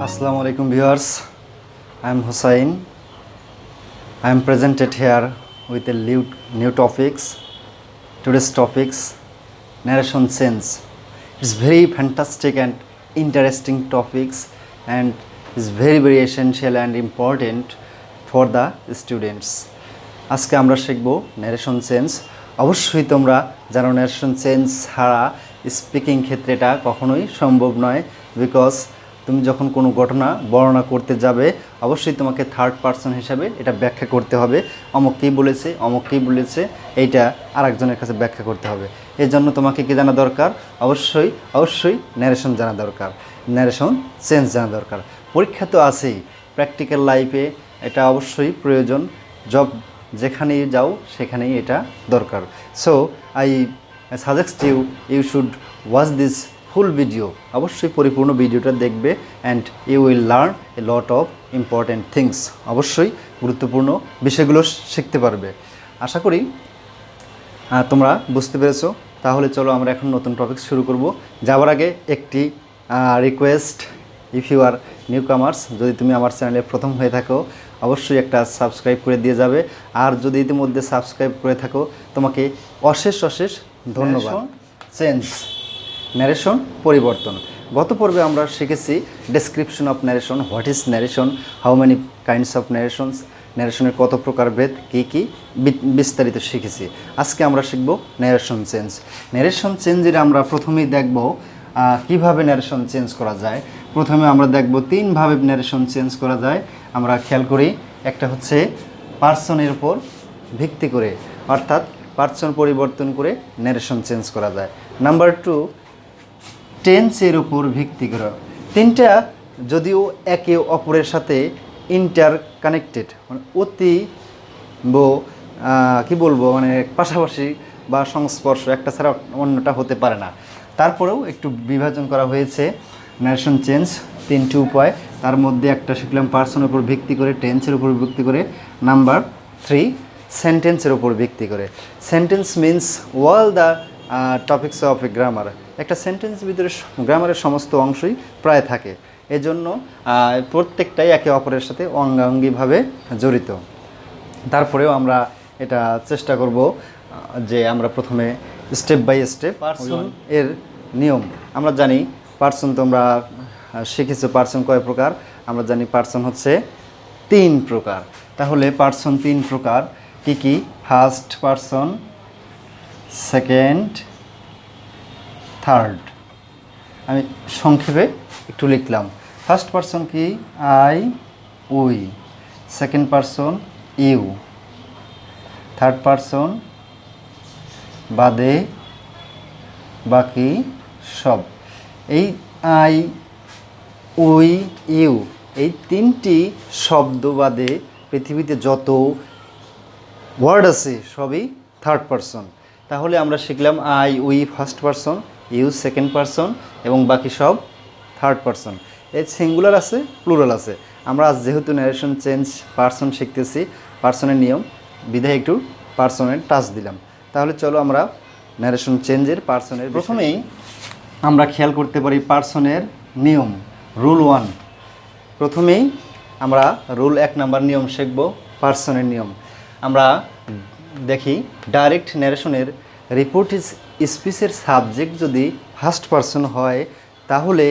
Assalamu alaikum viewers. I am Hussain. I am presented here with a new topics. Today's topics narration sense. It's very fantastic and interesting topics and is very essential and important for the students. আজকে আমরা শিখব narration sense. অবশ্যই তোমরা জানো narration sense ছাড়া speaking ক্ষেত্রেটা কখনোই সম্ভব নয় বিকজ তুমি যখন কোনো ঘটনা বর্ণনা করতে যাবে অবশ্যই তোমাকে থার্ড পারসন হিসাবে এটা ব্যাখ্যা করতে হবে অমুক কী বলেছে এইটা আরেকজনের কাছে ব্যাখ্যা করতে হবে এর জন্য তোমাকে কি জানা দরকার অবশ্যই ন্যারেশন জানা দরকার ন্যারেশন সেন্স জানা দরকার পরীক্ষা তো আছেই প্র্যাকটিক্যাল লাইফে এটা অবশ্যই প্রয়োজন জব যেখানেই যাও সেখানেই এটা দরকার so I suggest you should watch this full video অবশ্যই পরিপূর্ণ ভিডিওটা দেখবে and you will learn a lot of important things অবশ্যই গুরুত্বপূর্ণ বিষয়গুলো শিখতে পারবে আশা করি তোমরা বুঝতে পেরেছো তাহলে চলো আমরা এখন নতুন টপিক শুরু করব যাওয়ার আগে একটি request if you are newcomers যদি তুমি আমার চ্যানেলে প্রথম হয়ে থাকো অবশ্যই একটা সাবস্ক্রাইব করে দিয়ে যাবে আর যদি ইতিমধ্যে সাবস্ক্রাইব করে থাকো তোমাকে অশেষ ধন্যবাদ চেঞ্জ ন্যারেশন পরিবর্তন গত পর্বে আমরা শিখেছি description of narration what is narration how many kinds of narrations ন্যারেশনের কত প্রকার ভেদ কী বিস্তারিত শিখেছি আজকে আমরা শিখব ন্যারেশন চেঞ্জের আমরা প্রথমেই দেখব কিভাবে ন্যারেশন চেঞ্জ করা যায় প্রথমে আমরা দেখব তিনভাবে ন্যারেশন চেঞ্জ করা যায় আমরা খেয়াল করি একটা হচ্ছে পার্সনের উপর ভিত্তি করে অর্থাৎ পার্সন পরিবর্তন করে ন্যারেশন চেঞ্জ করা যায় নাম্বার 2 টেন্সের উপর ভিত্তি করে তিনটা যদিও একে অপরের সাথে ইন্টার কানেক্টেড মানে কি বলবো মানে পাশাপাশি বা সংস্পর্শ একটা ছাড়া অন্যটা হতে পারে না তারপরেও একটু বিভাজন করা হয়েছে ন্যারেশন চেঞ্জ তিনটি উপায় তার মধ্যে একটা শিখলাম পার্সনের উপর ভিত্তি করে টেন্সের উপর ভিত্তি করে নাম্বার 3 সেন্টেন্সের উপর ভিত্তি করে sentence means all the topics of a grammar একটা সেন্টেন্সের ভিতরে গ্রামারের সমস্ত অংশই প্রায় থাকে এজন্য প্রত্যেকটাই একে অপরের সাথে অঙ্গাঙ্গিভাবে জড়িত তারপরেও আমরা এটা চেষ্টা করব যে আমরা প্রথমে স্টেপ বাই স্টেপ পার্সন এর নিয়ম আমরা জানি পার্সন তোমরা শিখেছো পার্সন কয় প্রকার আমরা জানি পার্সন হচ্ছে 3 প্রকার তাহলে পার্সন 3 প্রকার কি ফার্স্ট পার্সন সেকেন্ড থার্ড আমি সংক্ষেপে একটু লিখলাম ফার্স্ট পার্সন কি I we second person you third person বাদে বাকি সব এই আই উই ইউ এই তিনটি শব্দ বাদে পৃথিবীতে যত ওয়ার্ড আছে সবই থার্ড পার্সন তাহলে আমরা শিখলাম I we first person you second person এবং বাকি সব থার্ড পার্সন এর সিঙ্গুলার আছে প্লুরাল আছে আমরা আজ যেহেতু ন্যারেশন চেঞ্জ পার্সন শিখতেছি পার্সনের নিয়ম বিধায় একটু পার্সনের টাচ দিলাম তাহলে চলো আমরা ন্যারেশন চেঞ্জের পার্সনের প্রথমেই আমরা খেয়াল করতে পারি পার্সনের নিয়ম রুল 1 প্রথমেই আমরা রুল 1 নাম্বার নিয়ম শিখব পার্সনের নিয়ম আমরা দেখি ডাইরেক্ট ন্যারেশনের রিপোর্টেড স্পিচের সাবজেক্ট যদি ফার্স্ট পার্সন হয় তাহলে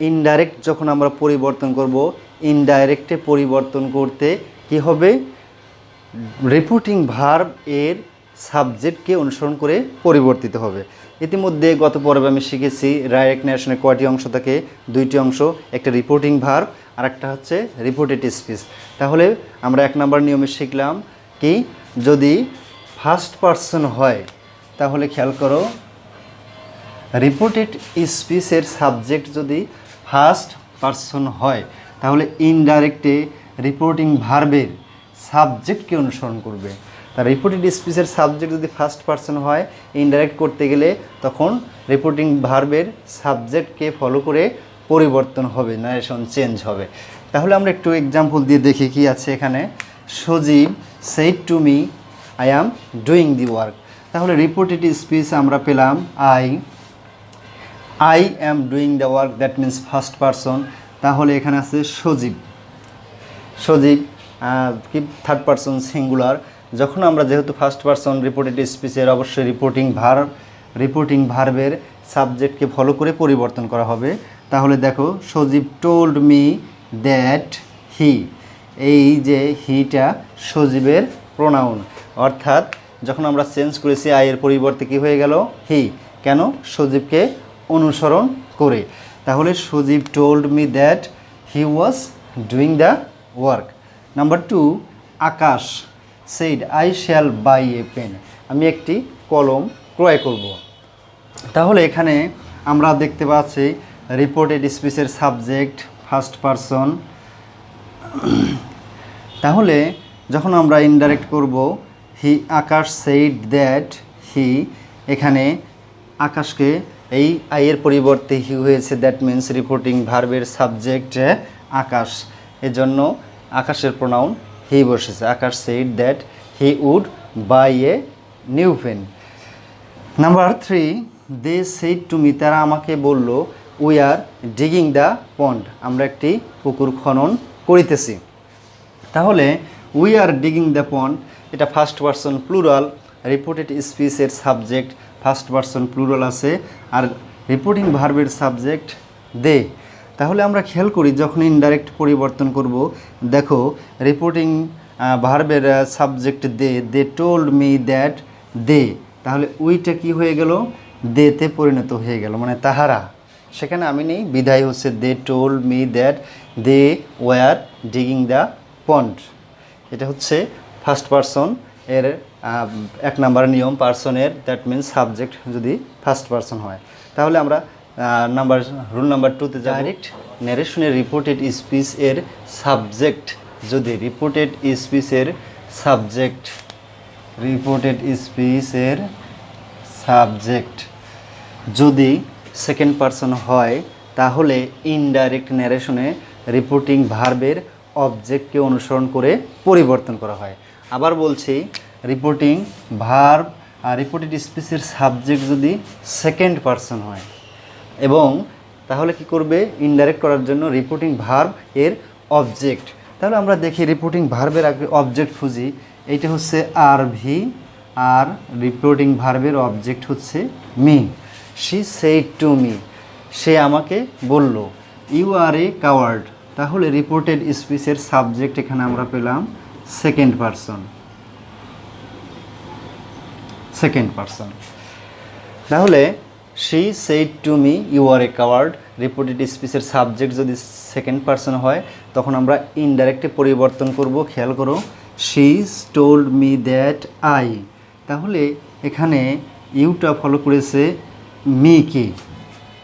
ইনডাইরেক্ট যখন আমরা পরিবর্তন করব ইনডাইরেক্টে পরিবর্তন করতে কি হবে রিপোর্টিং ভার্ব এর সাবজেক্টকে অনুসরণ করে পরিবর্তিত হবে ইতিমধ্যে গত পর্বে আমি শিখেছি ডাইরেক্ট ন্যারেশনের কয়টি অংশ থাকে 2টি অংশ একটা রিপোর্টিং ভার্ব আর একটা হচ্ছে রিপোর্টেড স্পিচ তাহলে আমরা 1 নম্বর নিয়মে শিখলাম কি যদি ফার্স্ট পার্সন হয় তাহলে খেয়াল করো রিপোর্টেড স্পিচের সাবজেক্ট যদি ফার্স্ট পার্সন হয় তাহলে ইনডাইরেক্টে রিপোর্টিং ভার্বের সাবজেক্টকে অনুসরণ করবে তা রিপোর্টেড স্পিচের সাবজেক্ট যদি ফার্স্ট পার্সন হয় ইনডাইরেক্ট করতে গেলে তখন রিপোর্টিং ভার্বের সাবজেক্টকে ফলো করে পরিবর্তন হবে ন্যারেশন চেঞ্জ হবে তাহলে আমরা একটু এক্সাম্পল দিয়ে দেখি কি আছে এখানে Sajib said to me I am doing the work তাহলে রিপোর্টেড স্পিচ আমরা পেলাম I am doing the work that means first person তাহলে এখানে আছে সজীব। সজীব কি থার্ড পারসন সিঙ্গুলার। যখন আমরা যেহেতু ফার্স্ট পারসন রিপোর্টেড স্পিচের অবশ্যই রিপোর্টিং ভার্বের সাবজেক্টকে ফলো করে পরিবর্তন করা হবে। তাহলে দেখো সজীব টোল্ড মি দ্যাট হি, এই যে হিটা সজীবের প্রোনাউন, অর্থাৎ যখন আমরা চেঞ্জ করেছি আয়ের পরিবর্তে কি হয়ে গেল হি, কেন সজীবকে অনুসরণ করে। তাহলে Sajib told me that he was doing the work. Number 2, Akash said I shall buy a pen, আমি একটি কলম ক্রয় করব। তাহলে এখানে আমরা দেখতে পাচ্ছি রিপোর্টেড স্পিচের সাবজেক্ট ফার্স্ট পারসন। তাহলে যখন আমরা ইনডাইরেক্ট করব হি আকাশ সেইড দ্যাট হি, এখানে আকাশকে এই আইয়ের পরিবর্তে হি হয়েছে, দ্যাট মিন্স রিপোর্টিং ভার্বের সাবজেক্ট আকাশ, এজন্য আকাশের প্রোনাউন হি বসেছে। Akash said that he would buy a new pen. Number 3, they said to me, তারা আমাকে বলল we are digging the pond, আমরা একটি পুকুর খনন করিতেছি। তাহলে we are digging the pond, এটা ফার্স্ট পারসন প্লুরাল, রিপোর্টেড স্পিচের সাবজেক্ট ফার্স্ট পারসন প্লুরাল আছে, আর রিপোর্টিং ভার্বের সাবজেক্ট দে। তাহলে আমরা খেয়াল করি যখন ইনডাইরেক্ট পরিবর্তন করব, দেখো রিপোর্টিং ভার্বের subject they told me that they, তাহলে উইটা কি হয়ে গেল দেতে পরিণত হয়ে গেল, মানে তাহারা, সেখানে আমি নেই, বিধায় হচ্ছে they told me that they were digging the pond. এটা হচ্ছে ফার্স্ট পারসন এর 1 নাম্বার নিয়ম পারসনের, দ্যাট মিনস সাবজেক্ট যদি ফার্স্ট পারসন হয়। তাহলে আমরা রুল নাম্বার 2তে ডাইরেক্ট ন্যারেশনের রিপোর্টেড স্পিচ এর সাবজেক্ট যদি রিপোর্টেড স্পিচের সাবজেক্ট যদি সেকেন্ড পারসন হয়, তাহলে ইনডাইরেক্ট ন্যারেশনে রিপোর্টিং ভার্বের অবজেক্টকে অনুসরণ করে পরিবর্তন করা হয়। আবার বলছি, রিপোর্টেড স্পিচের সাবজেক্ট যদি সেকেন্ড পারসন হয়, এবং তাহলে কি করবে ইনডাইরেক্ট করার জন্য রিপোর্টিং ভার্ব এর অবজেক্ট। তাহলে আমরা দেখি রিপোর্টিং ভার্বের আগে অবজেক্ট খুঁজি, এইটা হচ্ছে আর ভি, আর রিপোর্টিং ভার্বের অবজেক্ট হচ্ছে me. She said to me, সে আমাকে বলল। ইউ আর এ কাওয়ার্ড, তাহলে রিপোর্টেড স্পিচের সাবজেক্ট এখানে আমরা পেলাম সেকেন্ড পারসন। তাহলে she said to me you are a coward, reported স্পিচের সাবজেক্ট যদি সেকেন্ড পারসন হয়, তখন আমরা ইনডাইরেক্টে পরিবর্তন করব। খেয়াল করো, she told me that I, তাহলে এখানে ইউটা ফলো করেছে মি, কি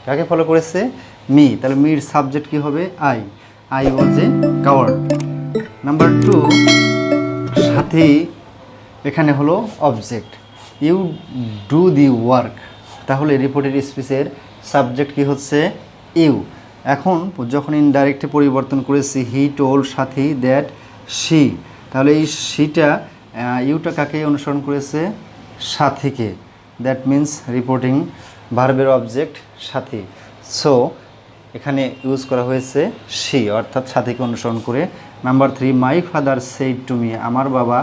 কাকে ফলো করেছে মি, তাহলে মির সাবজেক্ট কি হবে I was a coward. Number 2, সাথে এখানে হলো object, you do the work, তাহলে রিপোর্টেড স্পিচের সাবজেক্ট কি হচ্ছে ইউ। এখন যখন ইনডাইরেক্টে পরিবর্তন করেছি he told Sathi that she, তাহলে এই শিটা ইউটা কাকে অনুসরণ করেছে সাথীকে, দ্যাট মিন্স রিপোর্টিং ভার্বের অবজেক্ট সাথী। সো এখানে ইউজ করা হয়েছে শি, অর্থাৎ সাথীকে অনুসরণ করে। Number 3, my father said to me, আমার বাবা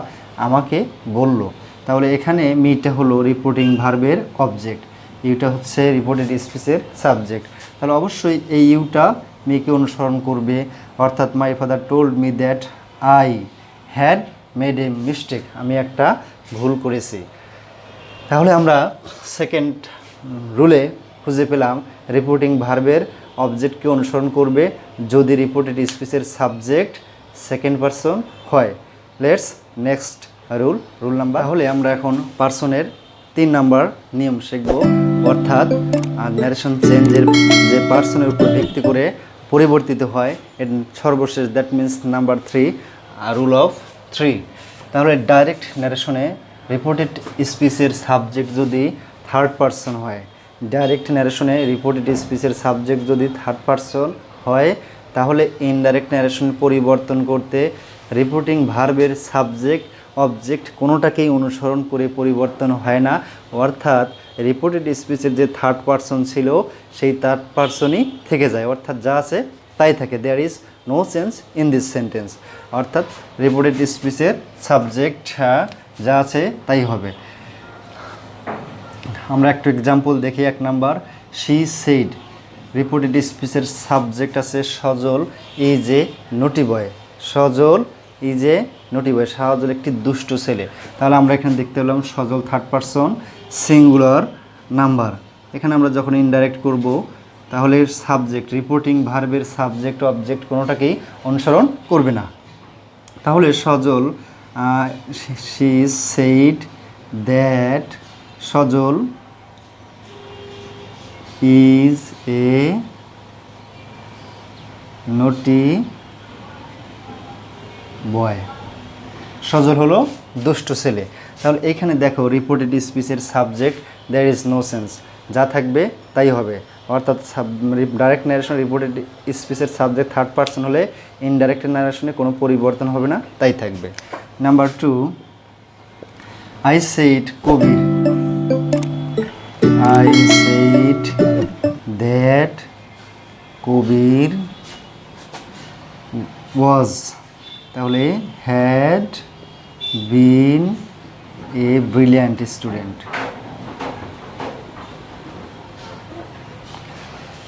আমাকে বলল, তাহলে এখানে মিটা হলো রিপোর্টিং ভার্বের অবজেক্ট, ইউটা হচ্ছে রিপোর্টেড স্পিচের সাবজেক্ট। তাহলে অবশ্যই এই ইউটা মিকে অনুসরণ করবে, অর্থাৎ my father told me that I had made a mistake, আমি একটা ভুল করেছি। তাহলে আমরা সেকেন্ড রুলে খুঁজে পেলাম রিপোর্টিং ভার্বের অবজেক্টকে অনুসরণ করবে যদি রিপোর্টেড স্পিচের সাবজেক্ট সেকেন্ড পারসন হয়। Let's next rule number. তাহলে আমরা এখন পারসনের 3 নাম্বার নিয়ম শিখব, অর্থাৎ ন্যারেশন চেঞ্জের যে পারসনের উপর ভিত্তি করে পরিবর্তিত হয় এর সর্বশেষ, that means number 3, rule of 3। তাহলে ডাইরেক্ট ন্যারেশনে রিপোর্টেড স্পিচের সাবজেক্ট যদি থার্ড পারসন হয়, ডাইরেক্ট ন্যারেশনে রিপোর্টেড স্পিচের সাবজেক্ট যদি থার্ড পারসন হয়, তাহলে ইনডাইরেক্ট ন্যারেশন পরিবর্তন করতে রিপোর্টিং ভার্বের সাবজেক্ট অবজেক্ট কোনোটাকেই অনুসরণ করে পরিবর্তন হয় না, অর্থাৎ রিপোর্টেড স্পিচের যে থার্ড পারসন ছিল সেই থার্ড পারসনই থেকে যায়, অর্থাৎ যা আছে তাই থাকে, there is no change in this sentence. অর্থাৎ রিপোর্টেড স্পিচের সাবজেক্ট যা আছে তাই হবে। আমরা একটু এক্সাম্পল দেখি। 1 নাম্বার, শি সেইড। রিপোর্টেড স্পিচের সাবজেক্ট আছে Sajal is a naughty boy. Sajal is a naughty boy, সজল একটি দুষ্ট ছেলে। তাহলে আমরা এখানে দেখতে পেলাম Sajal third person singular number. এখানে আমরা যখন ইনডাইরেক্ট করব তাহলে সাবজেক্ট, রিপোর্টিং ভার্বের সাবজেক্ট অবজেক্ট কোনোটাকেই অনুসরণ করবে না। তাহলে Sajal, she said that Sajal is a naughty boy. Sajal হলো দুষ্ট ছেলে। তাহলে এইখানে দেখো রিপোর্টেড স্পিচের subject there is no sense, যা থাকবে তাই হবে। অর্থাৎ ডাইরেক্ট ন্যারেশন রিপোর্টেড স্পিচের সাবজেক্ট থার্ড পারসন হলে ইনডাইরেক্ট ন্যারেশনে কোনো পরিবর্তন হবে না, তাই থাকবে। Number 2, I said Kabir. I said that Kabir was, তাহলে had been a brilliant student.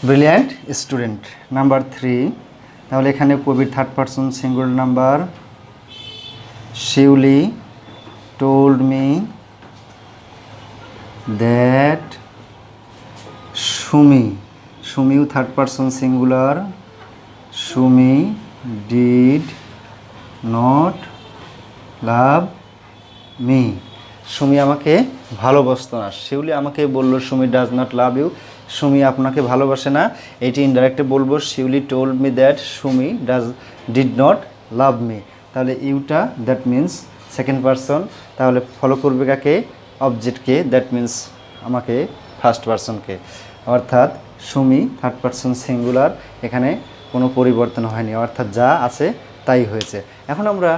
Brilliant student. Number 3, তাহলে এখানে Kabir third person singular number. Shiuli told me that Sumi. সুমিও third person singular. Sumi did not love me. সুমি আমাকে ভালোবাসতো না। শিউলি আমাকে বলল Sumi does not love you, Sumi আপনাকে ভালোবাসে না। এটি ইনডাইরেক্টে বলবো Shiuli told me that Sumi did not love me. তাহলে Yuta that means second person, তাহলে ফলো করবে কাকে? অবজেক্টকে, দ্যাট মিন্স আমাকে ফার্স্ট পারসনকে। অর্থাৎ সুমি থার্ড পারসন সিঙ্গুলার, এখানে কোনো পরিবর্তন হয়নি, অর্থাৎ যা আছে তাই হয়েছে। এখন আমরা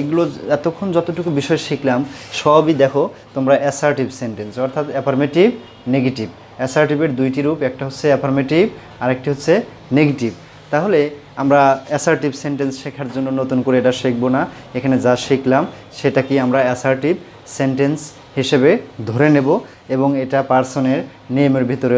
এগুলো এতক্ষণ যতটুকু বিষয় শিখলাম সবই দেখো তোমরা অ্যাসার্টিভ সেন্টেন্স, অর্থাৎ অ্যাফার্মেটিভ নেগেটিভ। অ্যাসার্টিভের 2টি রূপ, একটা হচ্ছে অ্যাফার্মেটিভ আর একটি হচ্ছে নেগেটিভ। তাহলে আমরা অ্যাসার্টিভ সেন্টেন্স শেখার জন্য নতুন করে এটা শিখবো না, এখানে যা শিখলাম সেটা কি আমরা অ্যাসার্টিভ সেন্টেন্স হিসেবে ধরে নেব এবং এটা পার্সনের নেমের ভিতরে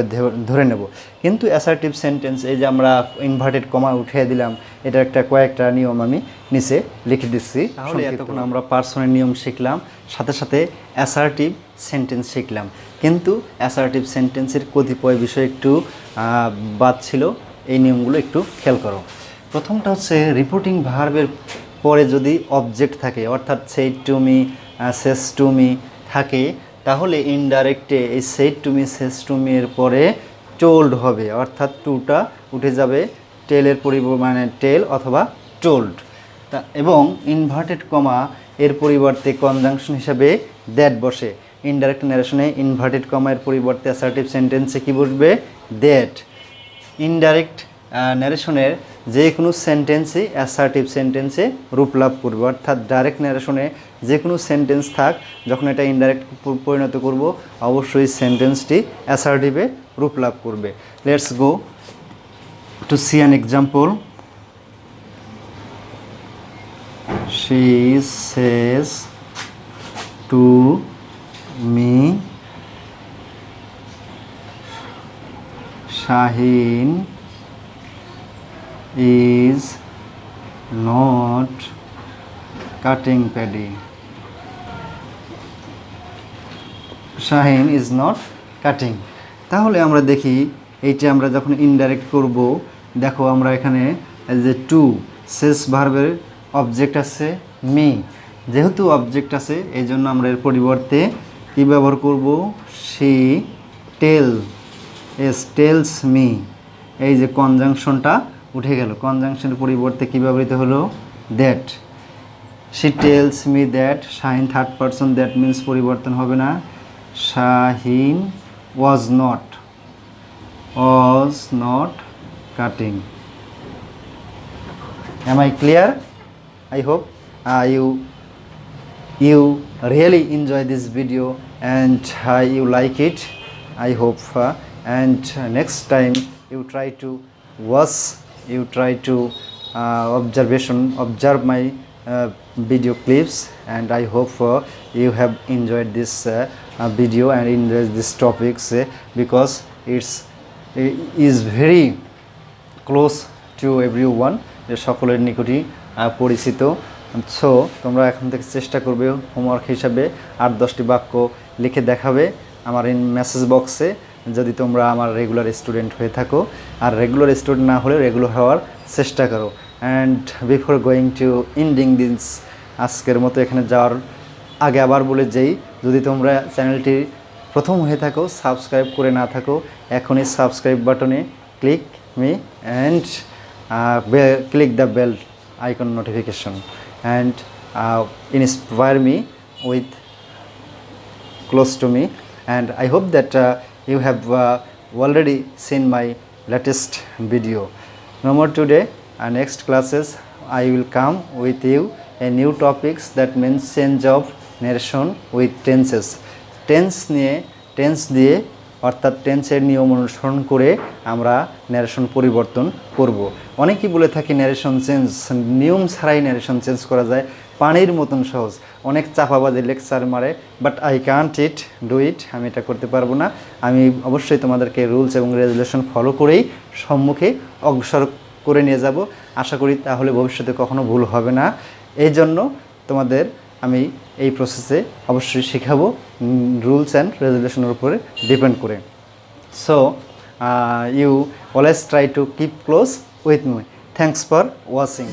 ধরে নেব। কিন্তু অ্যাসার্টিভ সেন্টেন্স, এই যে আমরা ইনভার্টেড কমা উঠিয়ে দিলাম, এটা কয়েকটা নিয়ম আমি নিচে লিখে দিচ্ছি। তাহলে এতক্ষণ আমরা পার্সনের নিয়ম শিখলাম, সাথে সাথে অ্যাসার্টিভ সেন্টেন্স শিখলাম। কিন্তু অ্যাসার্টিভ সেন্টেন্সের কতিপয় বিষয় একটু বাদ ছিল, এই নিয়মগুলো একটু খেয়াল করো। প্রথমটা হচ্ছে রিপোর্টিং ভার্বের পরে যদি অবজেক্ট থাকে, অর্থাৎ said to me, Sage to me থাকে, তাহলে ইনডাইরেক্টে এই said to me, Sage to me এর পরে টোল্ড হবে, অর্থাৎ টুটা উঠে যাবে, টেলের মানে টেল অথবা টোল্ড। এবং ইনভার্টেড কমা এর পরিবর্তে কনজাংশন হিসাবে দ্যাট বসে। ইনডাইরেক্ট ন্যারেশনে ইনভার্টেড কমা এর পরিবর্তে অ্যাসার্টিভ সেন্টেন্সে কী বসবে? দ্যাট। ইনডাইরেক্ট ন্যারেশনের যে কোনো সেন্টেন্সই অ্যাসার্টিভ সেন্টেন্সে রূপ লাভ করবে, অর্থাৎ ডাইরেক্ট ন্যারেশনে যে কোনো সেন্টেন্স থাক, যখন এটা ইনডাইরেক্ট পরিণত করব অবশ্যই সেন্টেন্সটি অ্যাসার্টিভে রূপ লাভ করবে। Let's go to see an example. She says to me Shaheen is not cutting paddy. Shaheen is not cutting. তাহলে আমরা দেখি এইটা আমরা যখন ইনডাইরেক্ট করব, দেখো আমরা এখানে যে টু শেষ ভার্বের অবজেক্ট আছে মি, যেহেতু অবজেক্ট আছে এই জন্য আমরা এর পরিবর্তে কী ব্যবহার করব? She tells me. এই যে কনজাংশনটা উঠে গেল, কনজাংশনের পরিবর্তে কী ব্যবহৃত হলো? That. She tells me that, Shaheen third person, that means পরিবর্তন হবে না। Shaheen was not cutting. Am I clear? I hope you really enjoy this video and you like it. I hope and next time you try to watch you try to observe my video clips, and I hope you have enjoyed this video and enjoyed these topics because it is very close to everyone, যে সকলের নিকটই পরিচিত। So তোমরা এখন থেকে চেষ্টা করবে homework হিসাবে 8-10টি বাক্য লিখে দেখাবে আমার ইন মেসেজ বক্সে, যদি তোমরা আমার রেগুলার স্টুডেন্ট হয়ে থাকো। আর রেগুলার স্টুডেন্ট না হলে রেগুলার হওয়ার চেষ্টা করো। And before going to ending this, আজকের মতো এখানে যাওয়ার আগে আবার বলে যেই, যদি তোমরা চ্যানেলটি প্রথম হয়ে থাকো, সাবস্ক্রাইব করে না থাকো, এখনই সাবস্ক্রাইব বাটনে click me and click the bell icon notification and inspire me with close to me. And I hope that you have already seen my latest video. No more today, next classes I will come with you a new topics, that means change of narration with tenses. Tense দিয়ে অর্থাৎ টেন্সের নিয়ম অনুসরণ করে আমরা narration পরিবর্তন করব। অনেকেই বলে থাকি ন্যারেশন চেঞ্জ, নিয়ম ছাড়াই ন্যারেশন চেঞ্জ করা যায়, পানির মতন সহজ। অনেক চাপাবাজি লেকচার মারে, but I can't do it, আমি এটা করতে পারবো না। আমি অবশ্যই তোমাদেরকে রুলস এবং রেগুলেশন ফলো করেই সম্মুখে অগ্রসর করে নিয়ে যাব। আশা করি তাহলে ভবিষ্যতে কখনো ভুল হবে না। এই জন্য তোমাদের আমি এই প্রসেসে অবশ্যই শেখাবো রুলস অ্যান্ড রেগুলেশনের উপরে ডিপেন্ড করে। So you always try to keep close with me. Thanks for watching.